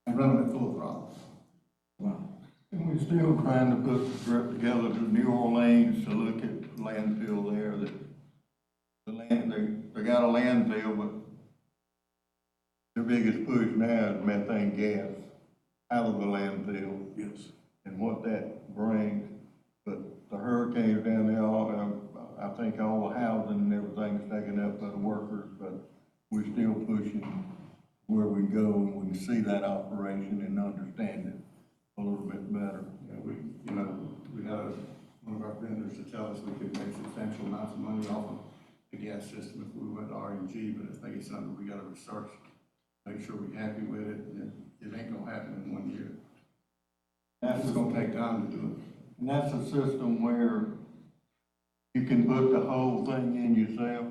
and running it full throttle. Wow. And we're still trying to put the trip together to New Orleans to look at landfill there, that the land, they got a landfill, but their biggest push now is methane gas out of the landfill Yes. and what that brings. But the hurricanes down there, I think all the housing and everything's taken up by the workers, but we're still pushing where we go and we can see that operation and understand it a little bit better. Yeah, we had one of our vendors to tell us we could make substantial amounts of money off of the gas system if we went to RNG, but I think it's something we gotta research, make sure we're happy with it, and it ain't gonna happen in 1 year. It's gonna take time to do it. And that's a system where you can put the whole thing in yourself.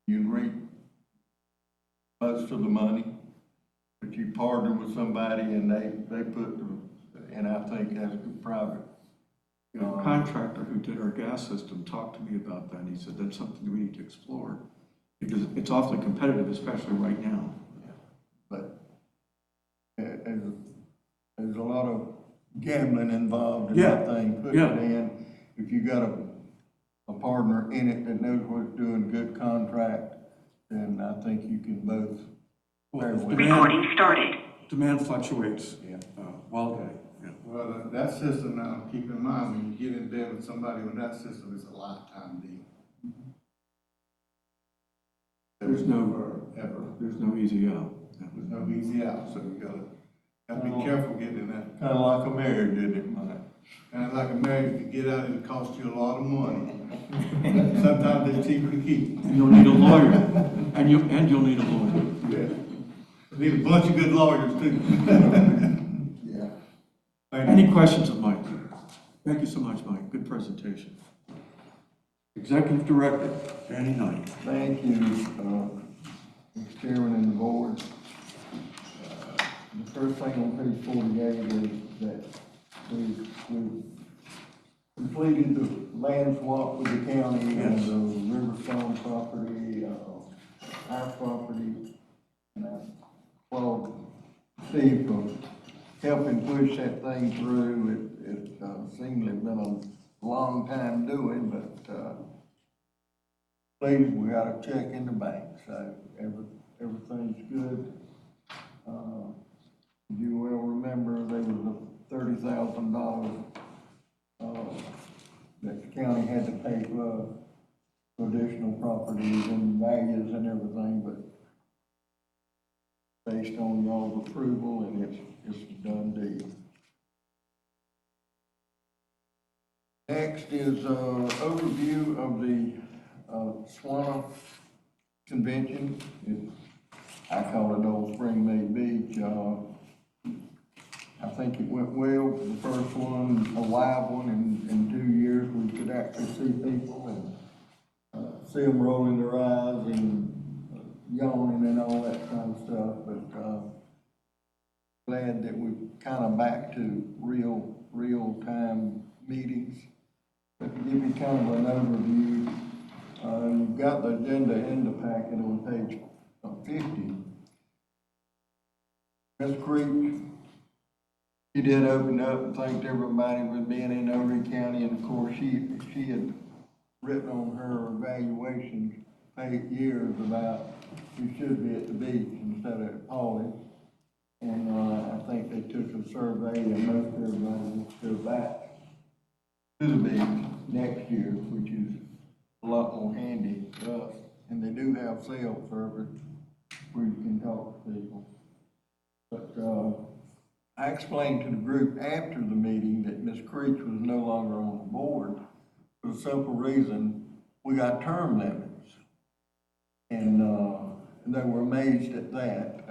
You reap most of the money, but you partner with somebody and they put and I think that's the private. You know, a contractor who did our gas system talked to me about that, and he said that's something we need to explore because it's awfully competitive, especially right now. But there's a lot of gambling involved in that thing, putting it in. If you got a partner in it that knows what's doing, good contract, then I think you can both. Recording started. Demand fluctuates. Yeah. Well, yeah. Well, that system now, keep in mind, when you get in there with somebody with that system, it's a lifetime deal. There's no easy out. There's no easy out, so you gotta be careful getting in that. Kind of like a marriage, isn't it, Mike? Kind of like a marriage, to get out, it'll cost you a lot of money. Sometimes it's cheaper to keep. And you'll need a lawyer, and you'll need a lawyer. Yeah. Need a bunch of good lawyers too. Yeah. Any questions of Mike? Thank you so much, Mike. Good presentation. Executive Director, Danny Knight. Thank you, Mr. Chairman and the board. The first thing on page 48 is that we completed the land swap with the county and the Riverstone property, our property. And I applaud Steve for helping push that thing through. It seemed to have been a long time doing, but please, we got a check in the bank, so everything's good. You will remember there was a $30,000 that the county had to pay for additional properties and values and everything, but based on y'all's approval, and it's a done deal. Next is an overview of the SWANA convention. I call it Old Spring May Beach. I think it went well. The first one, a live one, in 2 years, we could actually see people and see them rolling their eyes and yawning and all that kind of stuff. But glad that we're kind of back to real time meetings. But to give you kind of an overview, you've got the agenda in the packet on page 50. Ms. Creek, she did open up and thanked everybody for being in Erie County, and of course, she had written on her evaluations 8 years about you should be at the beach instead of at Pauley. And I think they took a survey and most everybody wants to go back to the beach next year, which is a lot more handy for us. And they do have cell service where you can talk to people. But I explained to the group after the meeting that Ms. Creech was no longer on the board for the simple reason we got term limits. And they were amazed at that.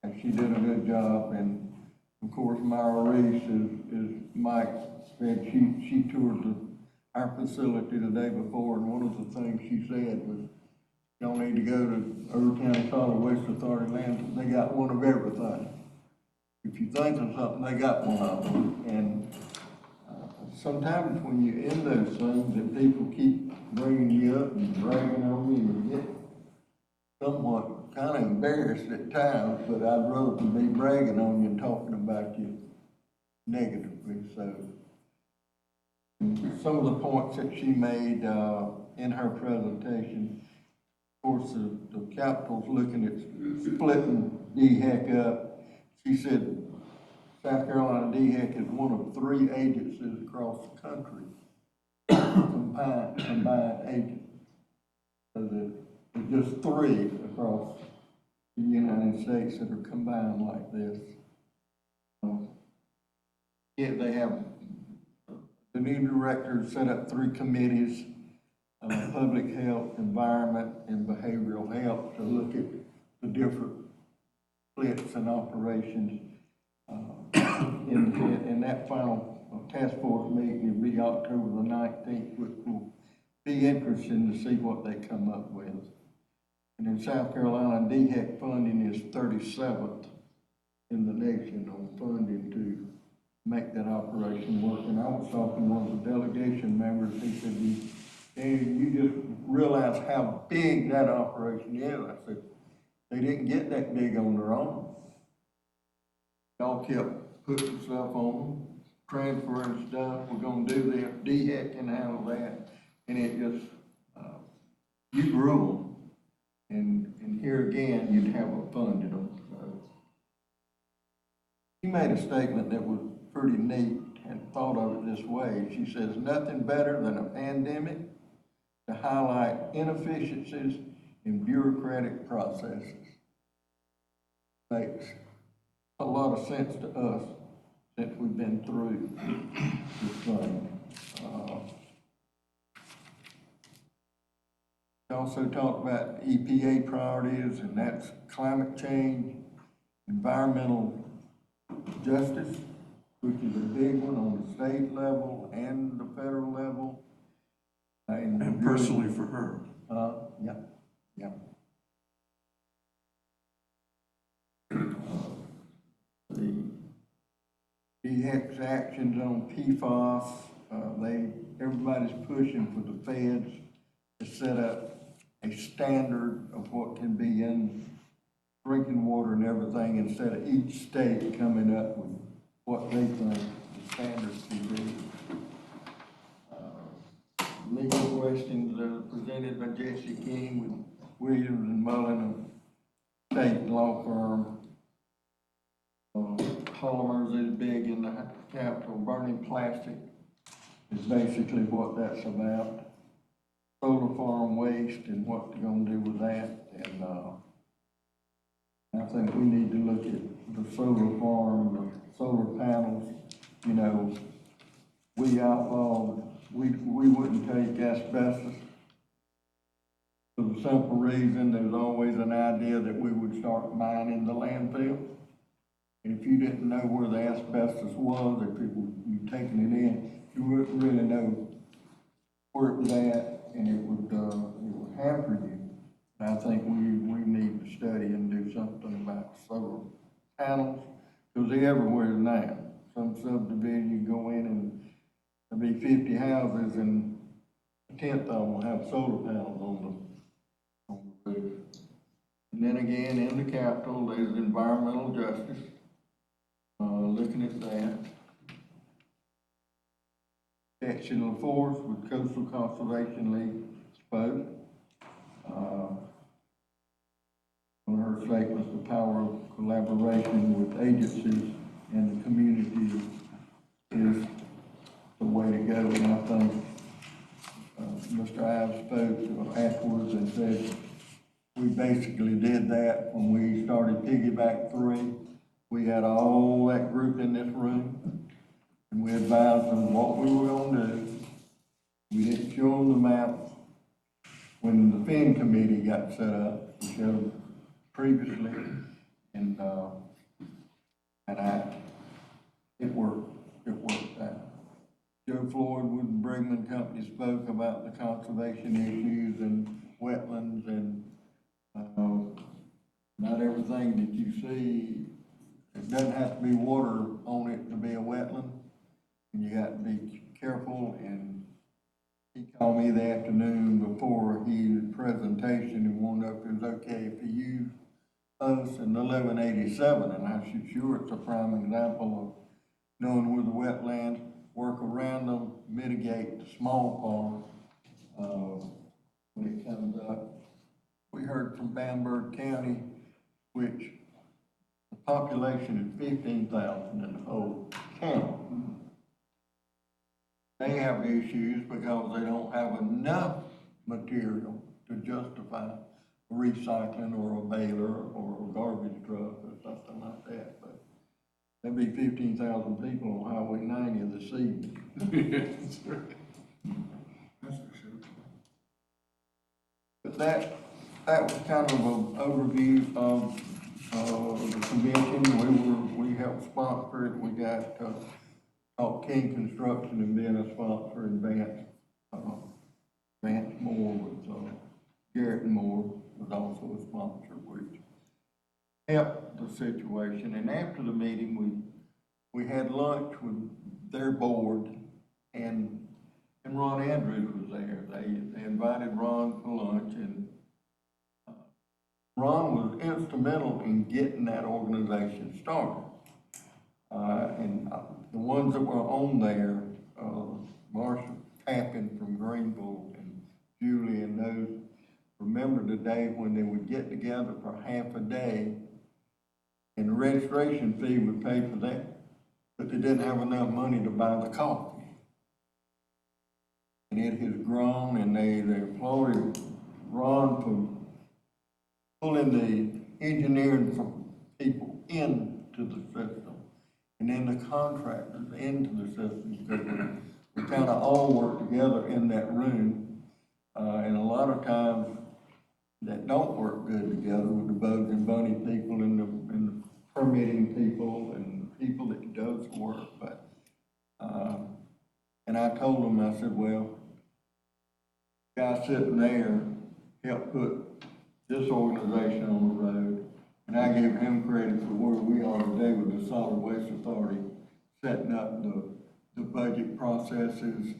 And she did a good job. And of course, Myra Reese, as Mike said, she toured our facility the day before, and one of the things she said was, y'all need to go to Erie County Solid Waste Authority land. They got one of everything. If you think of something, they got one of them. And sometimes when you're in those things, and people keep bringing you up and dragging on you, and get somewhat kind of embarrassed at times, but I'd rather be bragging on you and talking about you negatively, so. Some of the points that she made, in her presentation, of course, the Capitol's looking at splitting DHEC up. She said South Carolina DHEC is one of 3 agencies across the country, combined agencies. So that there's just 3 across the United States that are combined like this. Yeah, they have, the new director set up 3 committees, public health, environment, and behavioral health to look at the different splits and operations. In that final task force meeting will be October the 19th, which will be interesting to see what they come up with. And in South Carolina, DHEC funding is 37th in the nation on funding to make that operation work. And I was talking to one of the delegation members, he said, you just realize how big that operation is. I said, they didn't get that big on their own. Y'all kept putting stuff on them, transferring stuff, we're gonna do this, DHEC can handle that, and it just, you grew them. And here again, you'd have a funded them, so. She made a statement that was pretty neat, and thought of it this way. She says, nothing better than a pandemic to highlight inefficiencies in bureaucratic processes. Makes a lot of sense to us since we've been through this thing. We also talked about EPA priorities, and that's climate change, environmental justice, which is a big one on the state level and the federal level. And personally for her. Yeah. The DHEC's actions on PFAS, everybody's pushing for the feds to set up a standard of what can be in drinking water and everything, instead of each state coming up with what they think the standards can be. Legal questions that are presented by Jesse King with Williams and Mullen, a state law firm. Polymers is big in the Capitol. Burning plastic is basically what that's about. Solar farm waste and what they're gonna do with that. And I think we need to look at the solar farm, the solar panels. You know, we outlawed, we wouldn't take asbestos for the simple reason there's always an idea that we would start mining the landfill. And if you didn't know where the asbestos was, or people, you taking it in, you wouldn't really know where it was at, and it would hamper you. And I think we need to study and do something about solar panels, because they're everywhere now. Some subdivision, you go in and there'll be 50 houses, and a tenth of them will have solar panels on the roof. And then again, in the Capitol, there's environmental justice. Looking at that. Section of the fourth with Coastal Conservation League spoke. On her statements, the power of collaboration with agencies and the community is the way to go. And I think Mr. Ives spoke afterwards and said we basically did that when we started Piggyback 3. We had all that group in this room, and we advised them what we were gonna do. We didn't show them the map. When the FIN committee got set up, we showed previously, and it worked out. Joe Floyd with the Brigman Company spoke about the conservation issues and wetlands, and not everything that you see, it doesn't have to be water on it to be a wetland, and you got to be careful. And he called me the afternoon before his presentation and wanted to know if it was okay if he used us and 1187, and I should sure it's a prime example of knowing where the wetlands, work around them, mitigate the small part, when it comes up. We heard from Bamberg County, which the population is 15,000 in the whole county. They have issues because they don't have enough material to justify recycling or a baler or a garbage truck or something like that, but there'd be 15,000 people on Highway 90 this evening. That's for sure. But that was kind of an overview of, the convention. We helped sponsor it. We got, King Construction and being a sponsor, and Vance Moore was, Garrett Moore was also a sponsor, which helped the situation. And after the meeting, we had lunch with their board, and Ron Andrews was there. They invited Ron for lunch, and Ron was instrumental in getting that organization started. The ones that were on there, Marcia Tappan from Greenville and Julie and those, remember the day when they would get together for half a day and the registration fee would pay for that, but they didn't have enough money to buy the coffee. And it has grown, and they employed Ron for pulling the engineering people into the system, and then the contractors into the system, because we kind of all work together in that room, and a lot of times that don't work good together with the Bugs and Bunny people and the permitting people and people that does work, but, and I told them, I said, well, guy sitting there helped put this organization on the road, and I give him credit for where we are today with the Solid Waste Authority, setting up the budget processes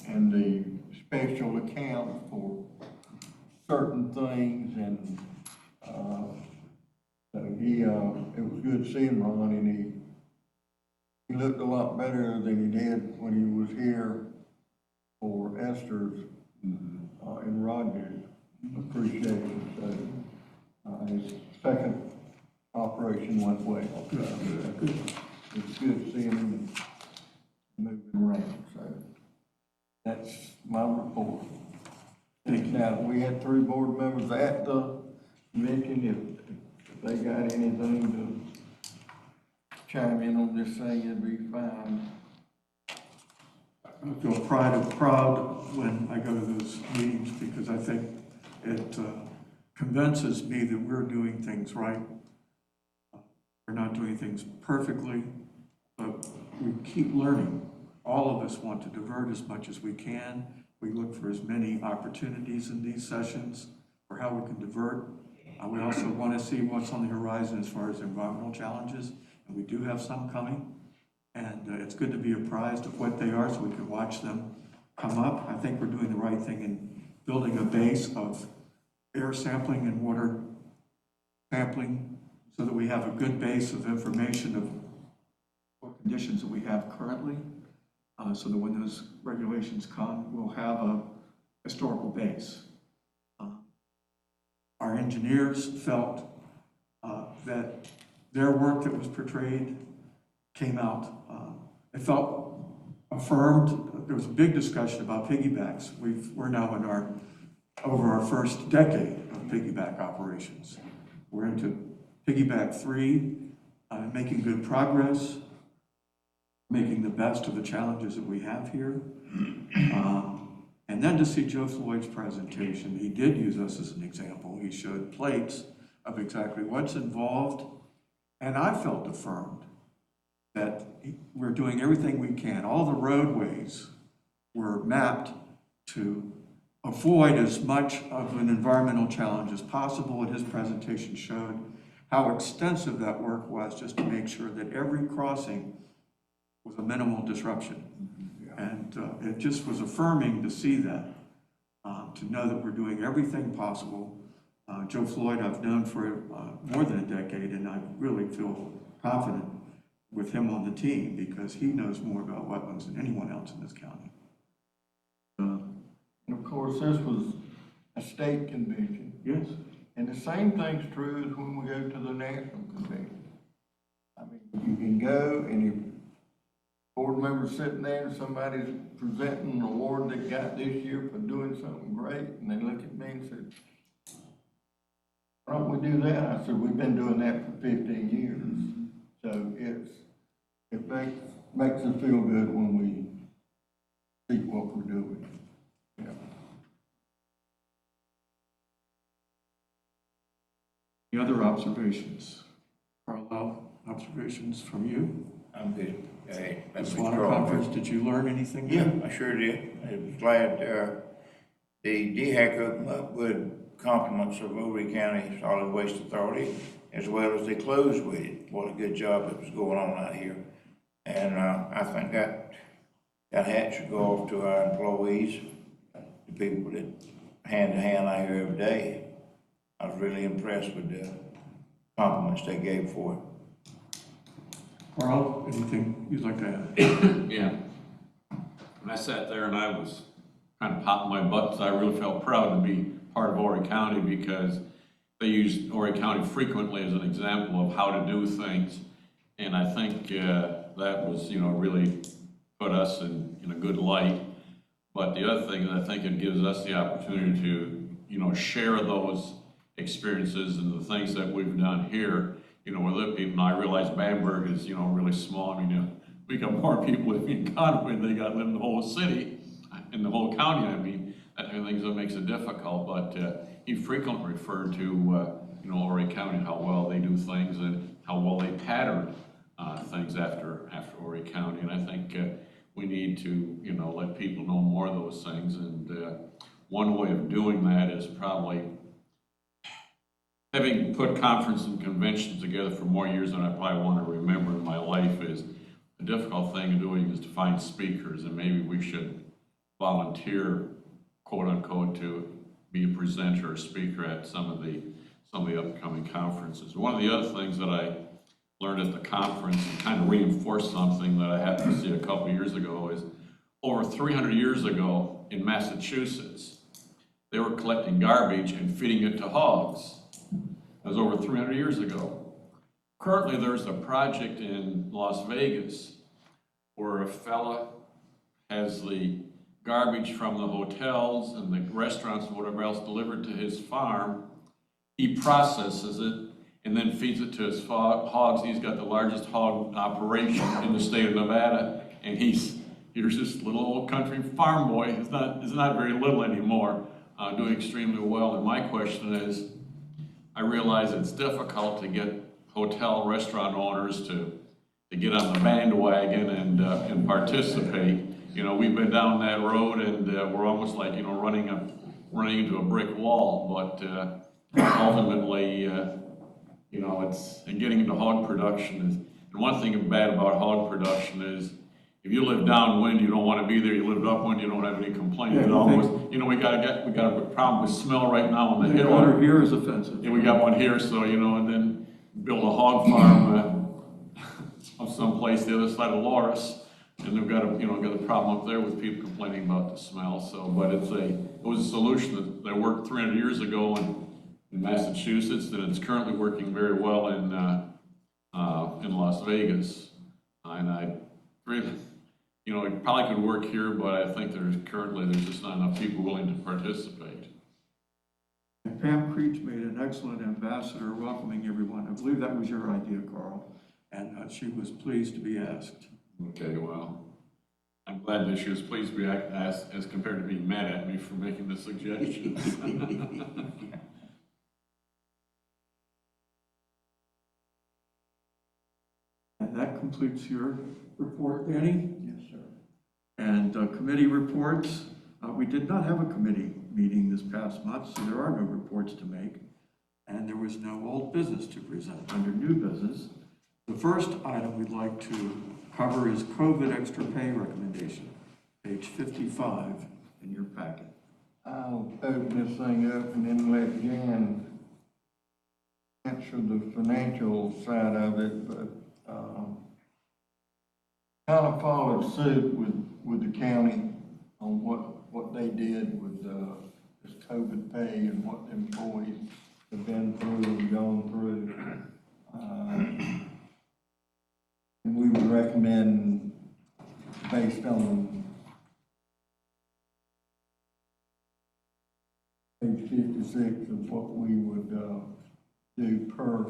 and the special accounts for certain things, and so it was good seeing Ron, and he looked a lot better than he did when he was here for Esther's and Roger's appreciation. So his second operation went well. It's good seeing him moving around. So that's my report. Now, we had 3 board members at the convention. If they got anything to chime in on this thing, it'd be fine. I feel proud when I go to those meetings, because I think it convinces me that we're doing things right. We're not doing things perfectly, but we keep learning. All of us want to divert as much as we can. We look for as many opportunities in these sessions for how we can divert. We also want to see what's on the horizon as far as environmental challenges, and we do have some coming. And it's good to be apprised of what they are so we can watch them come up. I think we're doing the right thing in building a base of air sampling and water sampling so that we have a good base of information of what conditions that we have currently, so that when those regulations come, we'll have a historical base. Our engineers felt that their work that was portrayed came out, it felt affirmed. There was a big discussion about piggybacks. We're now in over our first decade of piggyback operations. We're into piggyback 3, making good progress, making the best of the challenges that we have here. And then to see Joe Floyd's presentation, he did use us as an example. He showed plates of exactly what's involved, and I felt affirmed that we're doing everything we can. All the roadways were mapped to avoid as much of an environmental challenge as possible, and his presentation showed how extensive that work was just to make sure that every crossing was a minimal disruption. And it just was affirming to see that, to know that we're doing everything possible Joe Floyd I've known for more than a decade, and I really feel confident with him on the team because he knows more about wetlands than anyone else in this county. And of course, this was a state convention. Yes. And the same thing's true as when we go to the national convention. I mean, you can go and if board members sitting there and somebody's presenting an award they got this year for doing something great, and they look at me and say, why don't we do that? I said, we've been doing that for 15 years. So it makes us feel good when we see what we're doing. Yeah. Any other observations? Carlisle, observations from you? I'm good. Hey, The that's SWANA conference, did you learn anything? Yeah, I sure did. I was glad, the DHEC opened up with compliments of Mowbray County Solid Waste Authority, as well as they closed with it. What a good job that was going on out here. And, I think that hat should go off to our employees, the people that hand to hand out here every day. I was really impressed with the compliments they gave for it. Carl, anything you'd like to add? Yeah. And I sat there and I was kind of popping my butt because I really felt proud to be part of Horry County because they use Horry County frequently as an example of how to do things. And I think that was, really put us in a good light. But the other thing is I think it gives us the opportunity to, share those experiences and the things that we've done here, with other people. And I realize Bamberg is, really small. I mean, we got more people in Conway than they got live in the whole city, in the whole county. I mean, that kind of thing that makes it difficult. But he frequently referred to, Horry County, how well they do things and how well they pattern things after Horry County. And I think we need to, let people know more of those things. And one way of doing that is probably having put conferences and conventions together for more years than I probably want to remember in my life. Is a difficult thing doing is to find speakers, and maybe we should volunteer, quote unquote, to be a presenter or speaker at some of the upcoming conferences. One of the other things that I learned at the conference and kind of reinforced something that I happened to see a couple of years ago is over 300 years ago in Massachusetts, they were collecting garbage and feeding it to hogs. That was over 300 years ago. Currently, there's a project in Las Vegas where a fella has the garbage from the hotels and the restaurants and whatever else delivered to his farm. He processes it and then feeds it to his hogs. He's got the largest hog operation in the state of Nevada, and here's this little old country farm boy. It's not very little anymore, doing extremely well. And my question is, I realize it's difficult to get hotel restaurant owners to get on the bandwagon and participate. We've been down that road and we're almost like, running into a brick wall, but ultimately, and getting into hog production is, and one thing bad about hog production is if you live downwind, you don't want to be there. You live upwind, you don't have any complaints. Yeah, It almost, we got a problem with smell right now on the hill. Water here is offensive. Yeah, we got one here, so, and then build a hog farm of someplace the other side of Loris. And they've got a problem up there with people complaining about the smell. So, but it was a solution that worked 300 years ago in Massachusetts, and it's currently working very well in Las Vegas. And I really, it probably could work here, but I think there's just not enough people willing to participate. And Pam Creech made an excellent ambassador welcoming everyone. I believe that was your idea, Carl, and she was pleased to be asked. Okay, well, I'm glad that she was pleased to be asked as compared to being mad at me for making the suggestions. And that completes your report, Danny. Yes, sir. And committee reports. We did not have a committee meeting this past month, so there are no reports to make. And there was no old business to present. Under new business, the first item we'd like to cover is COVID extra pay recommendation, page 55 in your packet. I'll open this thing up and then let Jan answer the financial side of it, but, kind of followed suit with the county on what they did with, this COVID pay and what the employees have been through and gone through. And we would recommend, based on page 56 of what we would, do per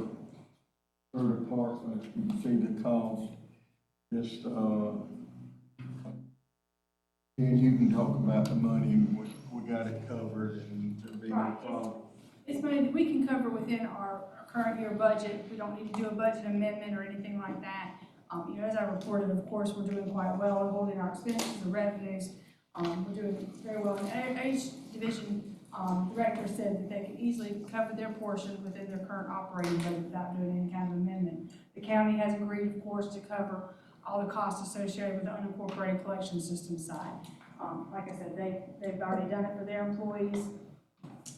department, you can see the cost. Just, and you can talk about the money, we got it covered and there'll be no Right. problem. It's money that we can cover within our current year budget. We don't need to do a budget amendment or anything like that. As I reported, of course, we're doing quite well in holding our expenses and revenues. We're doing very well. And each division, director said that they could easily cover their portion within their current operating budget without doing any kind of amendment. The county has agreed, of course, to cover all the costs associated with the unincorporated collection system side. Like I said, they've already done it for their employees.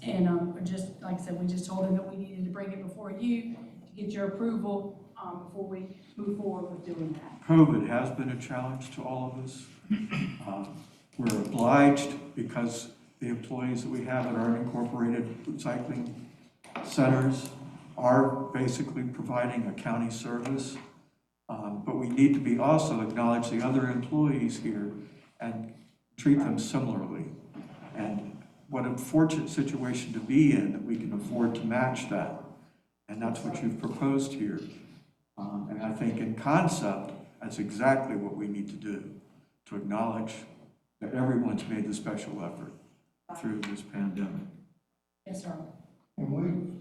And, just, like I said, we just told them that we needed to bring it before you to get your approval, before we move forward with doing that. COVID has been a challenge to all of us. We're obliged because the employees that we have at our unincorporated recycling centers are basically providing a county service. But we need to be also acknowledge the other employees here and treat them similarly. And what a fortunate situation to be in that we can afford to match that. And that's what you've proposed here. And I think in concept, that's exactly what we need to do, to acknowledge that everyone's made the special effort through this pandemic. Yes, sir. And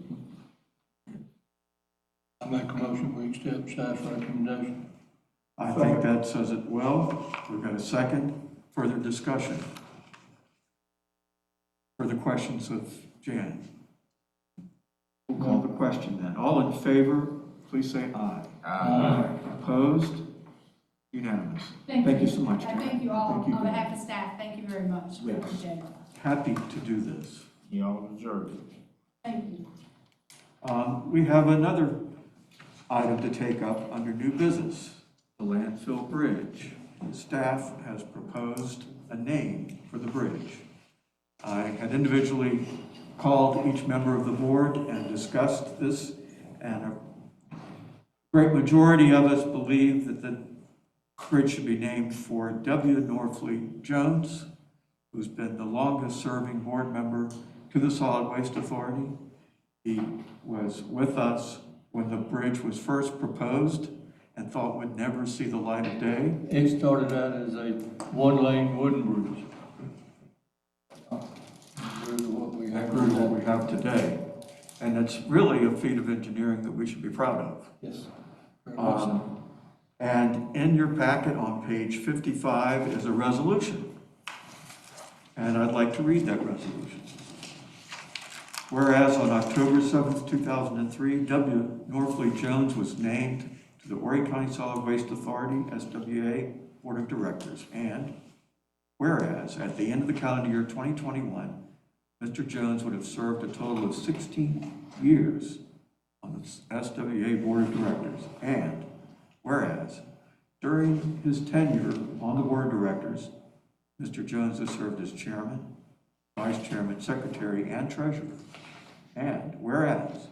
I make a motion, we accept staff's recommendation. I think that says it well. We've got a second. Further discussion. Further questions of Jan? We'll call the question then. All in favor, please say aye. Aye. Opposed? Unanimous. Thank you so much, And Karen. thank you all Thank you. on behalf of staff. Thank you very much. We Yes. appreciate it. Happy to do this. Y'all deserve it. Thank you. We have another item to take up under new business, the landfill bridge. Staff has proposed a name for the bridge. I had individually called each member of the board and discussed this, and a great majority of us believe that the bridge should be named for W. Norfleet Jones, who's been the longest-serving board member to the Solid Waste Authority. He was with us when the bridge was first proposed and thought would never see the light of day. It started out as a one-lane wooden bridge. Grew to what we That have. grew to what we have today. And it's really a feat of engineering that we should be proud of. Yes. Very much so. And in your packet on page 55 is a resolution. And I'd like to read that resolution. Whereas on October 7th, 2003, W. Norfleet Jones was named to the Horry County Solid Waste Authority, SWA, Board of Directors. And whereas at the end of the calendar year 2021, Mr. Jones would have served a total of 16 years on the SWA Board of Directors. And whereas during his tenure on the Board of Directors, Mr. Jones has served as chairman, vice chairman, secretary, and treasurer. And whereas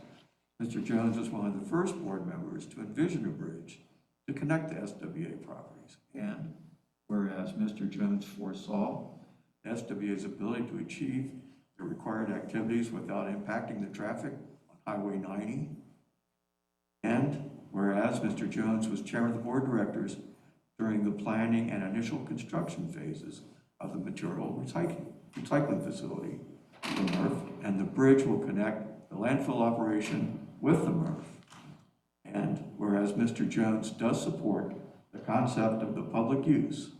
Mr. Jones was one of the first board members to envision a bridge to connect the SWA properties. And whereas Mr. Jones foresaw SWA's ability to achieve the required activities without impacting the traffic on Highway 90. And whereas Mr. Jones was chairman of the board of directors during the planning and initial construction phases of the material recycling facility, the MRF, and the bridge will connect the landfill operation with the MRF. And whereas Mr. Jones does support the concept of the public use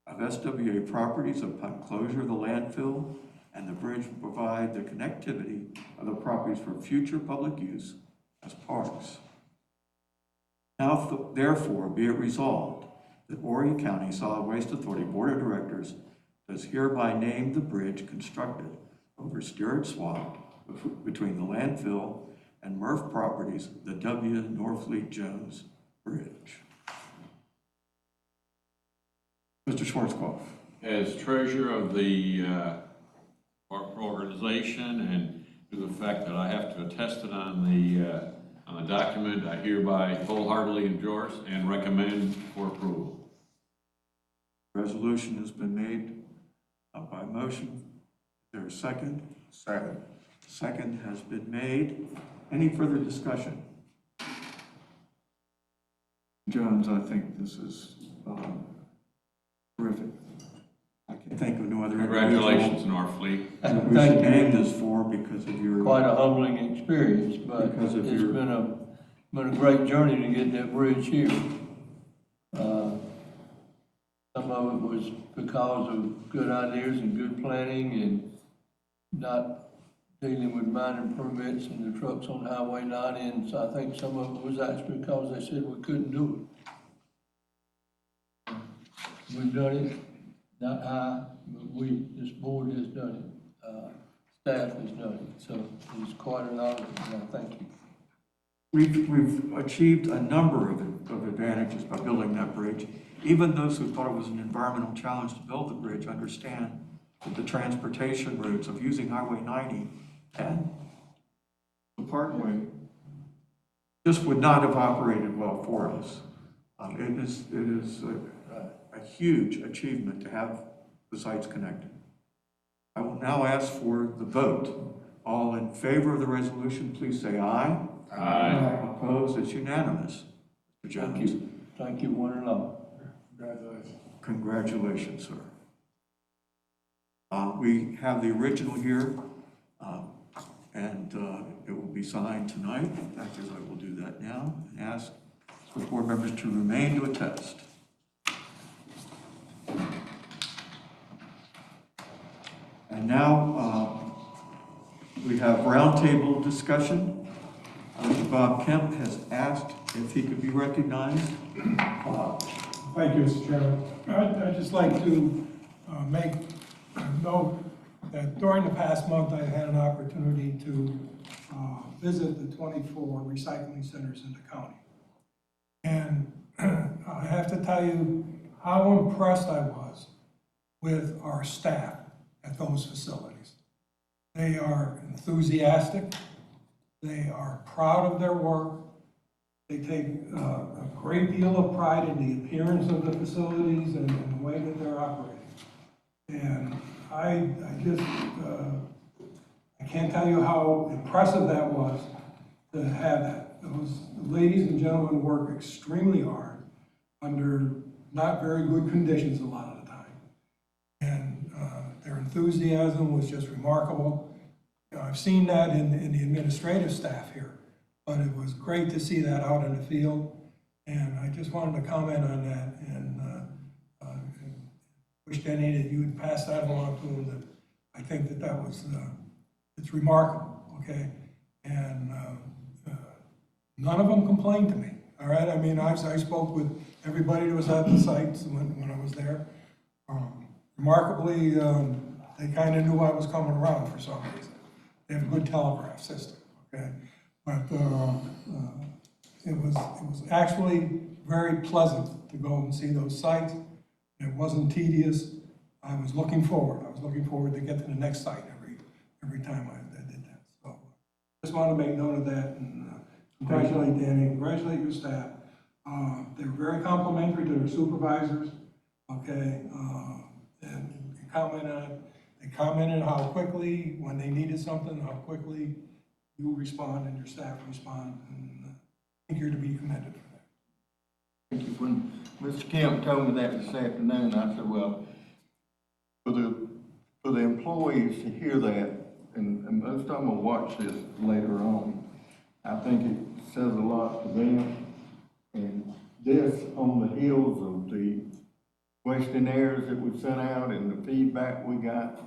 of SWA properties upon closure of the landfill, and the bridge will provide the connectivity of the properties for future public use as parks. Now, therefore, be it resolved that Horry County Solid Waste Authority Board of Directors does hereby name the bridge constructed over Stewart Swamp between the landfill and Murph Properties, the W. Norfleet Jones Bridge. Mr. Schwarzkopf. As treasurer of the park organization, and due to the fact that I have to attest it on the document, I hereby wholeheartedly endorse and recommend for approval. Resolution has been made by motion. Is there a second? Second. Second has been made. Any further discussion? Jones, I think this is terrific. I can think of no other individual Congratulations, Norfleet. that we Thank should you. name this for because of your. Quite a humbling experience, but Because it's of your- been a great journey to get that bridge here. Some of it was because of good ideas and good planning and not dealing with minor permits and the trucks on Highway 90, and so I think some of it was actually because they said we couldn't do it. We've done it, not I, but this board has done it. Staff has done it, so it's quite an honor, and I thank you. We've achieved a number of advantages by building that bridge. Even those who thought it was an environmental challenge to build the bridge understand that the transportation routes of using Highway 90 and the Parkway just would not have operated well for us. It is a huge achievement to have the sites connected. I will now ask for the vote. All in favor of the resolution, please say aye. Aye. Opposed, it's unanimous. Mr. Jones. Thank you, one and all. Congratulations, sir. We have the original here, and it will be signed tonight. In fact, I will do that now and ask the board members to remain to attest. And now we have roundtable discussion. Mr. Bob Kemp has asked if he could be recognized. Thank you, Mr. Chairman. I'd just like to make note that during the past month, I had an opportunity to visit the 24 recycling centers in the county. And I have to tell you how impressed I was with our staff at those facilities. They are enthusiastic. They are proud of their work. They take a great deal of pride in the appearance of the facilities and the way that they're operating. And I can't tell you how impressive that was to have that. Those ladies and gentlemen work extremely hard under not very good conditions a lot of the time. And their enthusiasm was just remarkable. You know, I've seen that in the administrative staff here, but it was great to see that out in the field. And I just wanted to comment on that and wish Denny that you would pass that along to him, that I think that was, it's remarkable, okay? And none of them complained to me, all right? I mean, I spoke with everybody that was at the sites when I was there. Remarkably, they kind of knew I was coming around for some reason. They have a good telegraph system, okay? But it was actually very pleasant to go and see those sites. It wasn't tedious. I was looking forward. To get to the next site every time I did that. So just want to make note of that and congratulate Danny, congratulate your staff. They were very complimentary to their supervisors, okay? And they commented how quickly, when they needed something, how quickly you respond and your staff respond. And I think you're to be commended for that. Thank you. When Mr. Kemp told me that this afternoon, I said, well, for the employees to hear that, and most of them will watch this later on, I think it says a lot to them. And this on the heels of the questionnaires that we sent out and the feedback we got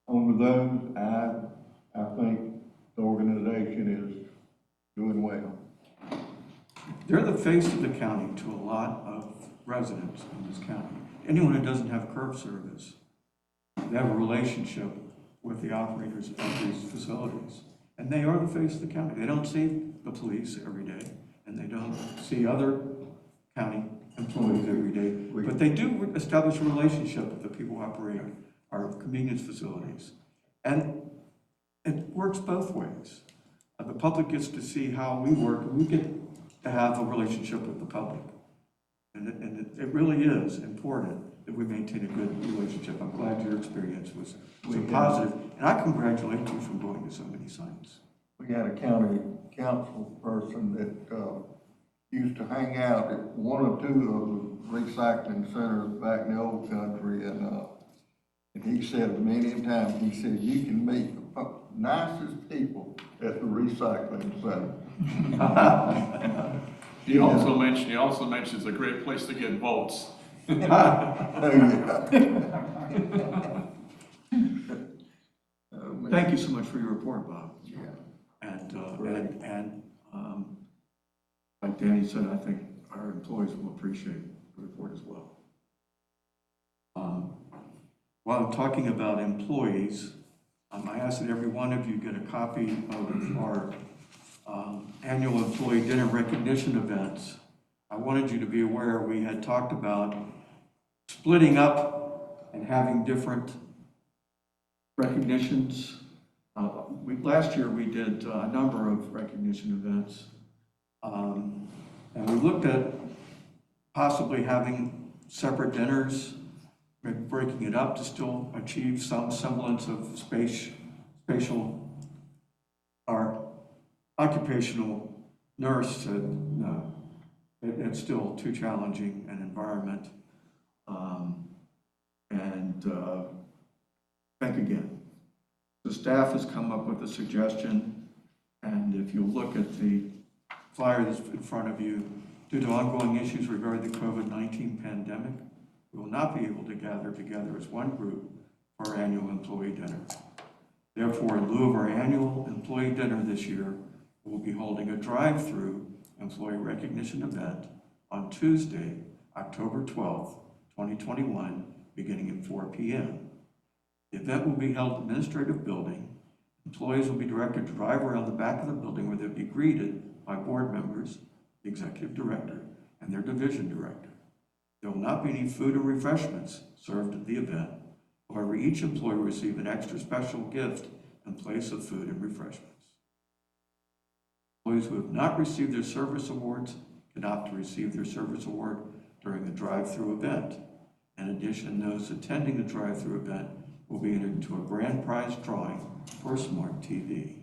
on those, I think the organization is doing well. They're the face of the county to a lot of residents in this county. Anyone who doesn't have curb service, they have a relationship with the operators of these facilities. And they are the face of the county. They don't see the police every day, and they don't see other county employees every day. But they do establish a relationship with the people who operate our convenience facilities. And it works both ways. The public gets to see how we work, and we get to have a relationship with the public. And it really is important that we maintain a good relationship. I'm glad your experience was so positive, and I congratulate you for going to so many sites. We had a county council person that, used to hang out at one or two of the recycling centers back in the old country, and he said many times, he said, you can meet the nicest people at the recycling center. He also mentioned it's a great place to get votes. Oh, yeah. Oh, man. Thank you so much for your report, Bob. Yeah. And like Danny said, I think our employees will appreciate the report as well. While I'm talking about employees, I ask that every one of you get a copy of our annual employee dinner recognition events. I wanted you to be aware we had talked about splitting up and having different recognitions. Last year we did a number of recognition events. And we looked at possibly having separate dinners, breaking it up to still achieve some semblance of spatial, our occupational nurse said, no, it's still too challenging an environment. Think again. The staff has come up with a suggestion, and if you look at the flyer that's in front of you, due to ongoing issues regarding the COVID-19 pandemic, we will not be able to gather together as one group for our annual employee dinner. Therefore, in lieu of our annual employee dinner this year, we'll be holding a drive-through employee recognition event on Tuesday, October 12th, 2021, beginning at 4 p.m. The event will be held in the administrative building. Employees will be directed to drive around the back of the building where they'll be greeted by board members, the executive director, and their division director. There will not be any food or refreshments served at the event. However, each employee will receive an extra special gift in place of food and refreshments. Employees who have not received their service awards can opt to receive their service award during the drive-through event. In addition, those attending the drive-through event will be entered into a grand prize drawing for a smart TV.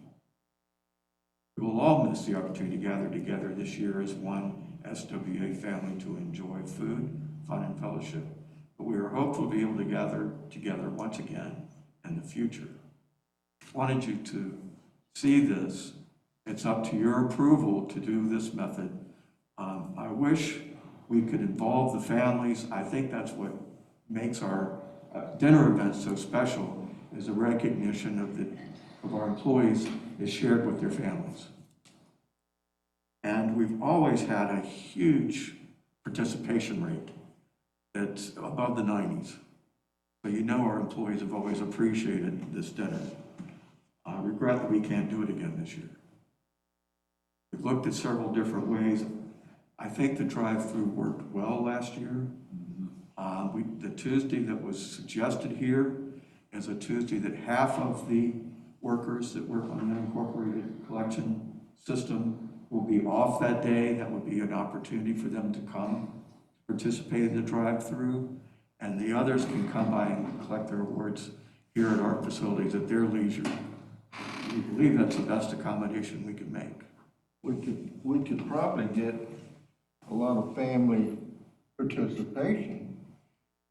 We will all miss the opportunity to gather together this year as one SWA family to enjoy food, fun, and fellowship, but we are hopeful to be able to gather together once again in the future. Wanted you to see this. It's up to your approval to do this method. I wish we could involve the families. I think that's what makes our dinner events so special, is the recognition of our employees is shared with their families. And we've always had a huge participation rate that's above the 90s. So you know our employees have always appreciated this dinner. I regret that we can't do it again this year. We've looked at several different ways. I think the drive-through worked well last year. The Tuesday that was suggested here is a Tuesday that half of the workers that work on the unincorporated collection system will be off that day. That would be an opportunity for them to come participate in the drive-through, and the others can come by and collect their awards here at our facilities at their leisure. We believe that's the best accommodation we can make. We could probably get a lot of family participation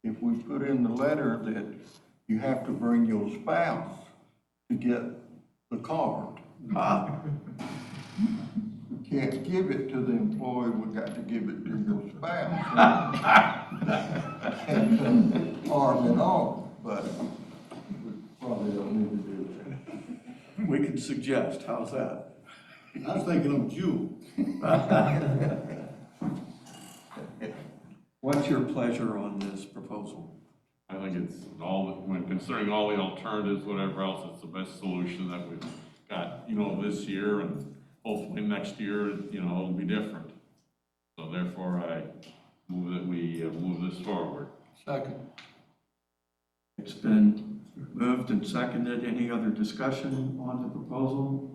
if we put in the letter that you have to bring your spouse to get the card. We can't give it to the employee, we got to give it to your spouse. Arm in arm, but we probably don't need to do that. We can suggest, how's that? I was thinking of Jewel. What's your pleasure on this proposal? I think it's when considering all the alternatives, whatever else, it's the best solution that we've got, this year, and hopefully next year, it'll be different. So therefore, I move that we move this forward. Second. It's been moved and seconded. Any other discussion on the proposal?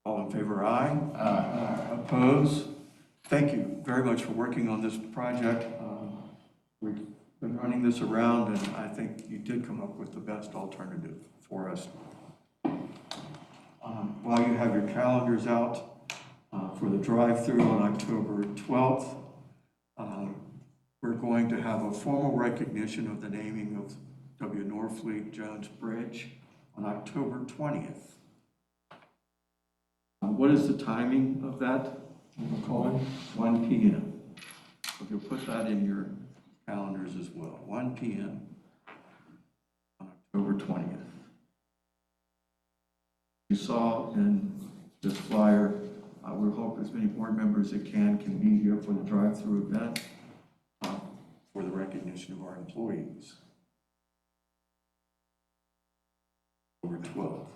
All in favor, aye? Aye. Oppose? Thank you very much for working on this project. We've been running this around, and I think you did come up with the best alternative for us. While you have your calendars out for the drive-through on October 12th, we're going to have a formal recognition of the naming of W. Norfleet Jones Bridge on October 20th. What is the timing of that? McCoy? 1 p.m. So you'll put that in your calendars as well. 1 p.m. on October 20th. You saw in this flyer, we hope as many board members as can be here for the drive-through event for the recognition of our employees. October 12th.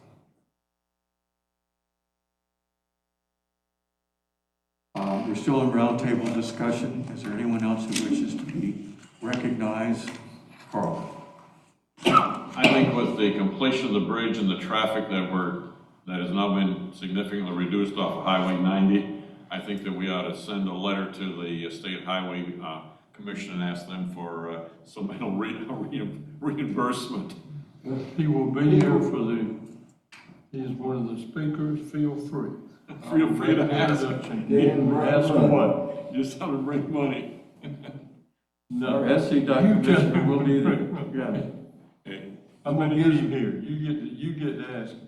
We're still in roundtable discussion. Is there anyone else who wishes to be recognized? Carl. I think with the completion of the bridge and the traffic that has now been significantly reduced off of Highway 90, I think that we ought to send a letter to the State Highway Commission and ask them for some reimbursement. He will be here he's one of the speakers, feel free. Feel free to ask. Ask him what? Just how to bring money. No. Our SC Commissioner will be there. Yeah. Hey, I'm gonna get him here. You get to ask him.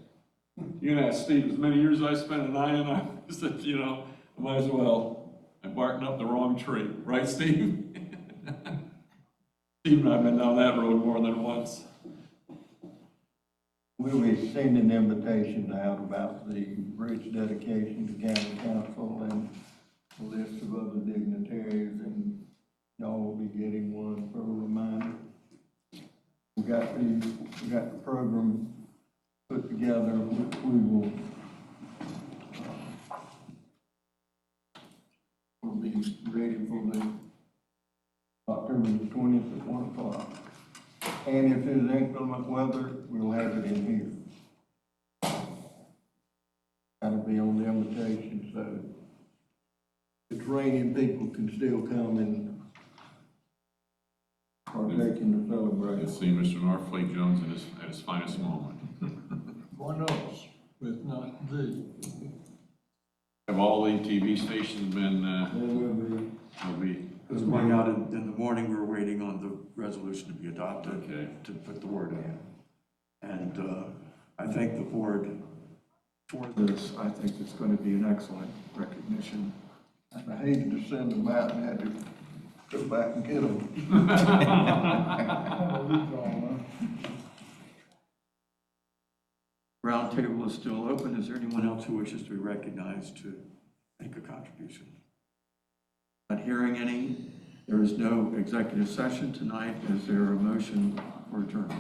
you can ask Steve, as many years as I spent in I said, I might as well. I'm barking up the wrong tree, right, Steve? Steve and I have been down that road more than once. We'll be sending invitations out about the bridge dedication to county council and a list of other dignitaries, and y'all will be getting one for a reminder. We got the program put together, which we will be ready for the October the 20th at 1 o'clock. And if there's inclement weather, we'll have it in here. That'll be on the invitation, so if it's raining, people can still come and partake in the celebration. Let's see Mr. Norfleet Jones at his finest moment. One of us, if not the. Have all the TV stations been, There will be. It was going out in the morning. We were waiting on the resolution to be adopted Okay. to put the word in. And I thank the board for this. I think it's going to be an excellent recognition. I hated to send them out and had to go back and get them. Roundtable is still open. Is there anyone else who wishes to be recognized to make a contribution? Not hearing any. There is no executive session tonight. Is there a motion for adjournment?